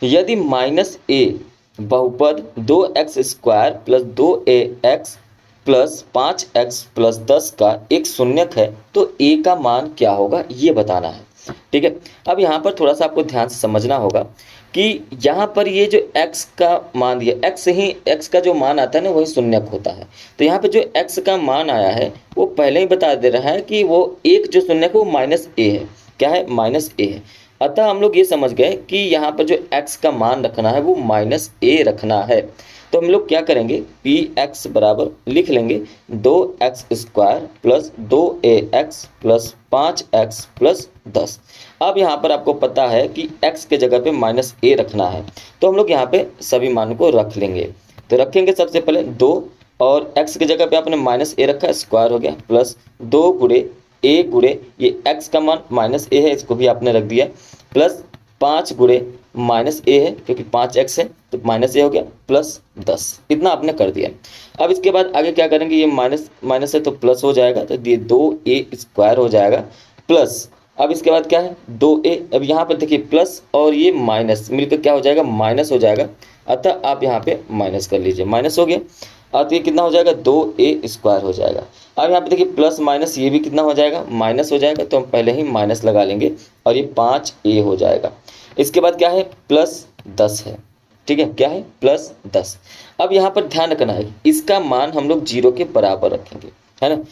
यदि माइनस ए बहुपद 2x² plus 2ax plus 5x plus 10 का एक शून्यक है तो a का मान क्या होगा ये बताना है। ठीक है, अब यहाँ पर थोड़ा सा आपको ध्यान से समझना होगा कि यहाँ पर ये जो x का मान दिया, x का जो मान आता है ना वही शून्यक होता है। तो यहाँ पे जो x का मान आया है वो पहले ही बता दे रहा है कि वो एक जो शून्यक है वो माइनस ए है। क्या है? माइनस ए है। अतः हम लोग ये समझ गए कि यहाँ पर जो x का मान रखना है वो माइनस ए रखना है। तो हम लोग क्या करेंगे, पी एक्स बराबर लिख लेंगे 2x² plus 2ax plus 5x plus 10। अब यहाँ पर आपको पता है कि x के जगह पे माइनस ए रखना है, तो हम लोग यहाँ पे सभी मान को रख लेंगे। तो रखेंगे सबसे पहले 2 और x की जगह पे आपने माइनस ए रखा है, स्क्वायर हो गया, प्लस 2 गुणे ए गुणे ये x का मान माइनस ए है, इसको भी आपने रख दिया, प्लस 5 गुणे माइनस ए है क्योंकि 5x है तो माइनस ए हो गया, प्लस 10। इतना आपने कर दिया। अब इसके बाद आगे क्या करेंगे, ये माइनस माइनस है तो प्लस हो जाएगा, तो ये 2a² हो जाएगा, प्लस अब इसके बाद क्या है 2a। अब यहाँ पर देखिए प्लस और ये माइनस मिलकर क्या हो जाएगा, माइनस हो जाएगा। अतः आप यहाँ पे माइनस कर लीजिए, माइनस हो गया। अब ये कितना हो जाएगा, 2a² हो जाएगा। अब यहाँ पे देखिए प्लस माइनस ये भी कितना हो जाएगा, माइनस हो जाएगा, तो हम पहले ही माइनस लगा लेंगे और ये 5a हो जाएगा। इसके बाद क्या है, प्लस 10 है। ठीक है, क्या है, प्लस 10। अब यहाँ पर ध्यान रखना है इसका मान हम लोग 0 के बराबर रखेंगे, है ना।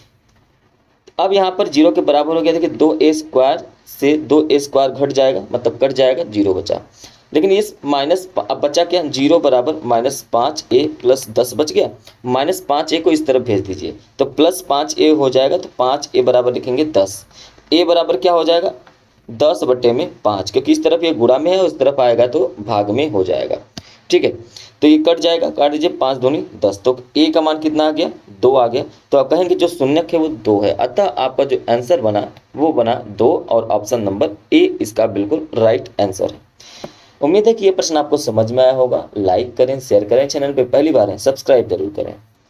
अब यहाँ पर 0 के बराबर हो गया, देखिए 2a² से 2a² घट जाएगा, मतलब कट जाएगा, 0 बचा। लेकिन इस माइनस अब बचा क्या, 0 बराबर माइनस 5a प्लस 10 बच गया। माइनस 5a को इस तरफ भेज दीजिए तो प्लस 5a हो जाएगा, तो 5a बराबर लिखेंगे 10। a बराबर क्या हो जाएगा, 10/5, क्योंकि इस तरफ ये गुणा में है, उस तरफ आएगा तो भाग में हो जाएगा। ठीक है, तो ये कट जाएगा, काट दीजिए, 5 दूनी 10, तो a का मान कितना आ गया, 2 आ गया। तो आप कहेंगे जो शून्यक है वो 2 है, अतः आपका जो आंसर बना वो बना 2 और ऑप्शन नंबर ए इसका बिल्कुल राइट आंसर है। उम्मीद है कि ये प्रश्न आपको समझ में आया होगा। लाइक करें, शेयर करें, चैनल पे पहली बार है सब्सक्राइब जरूर करें।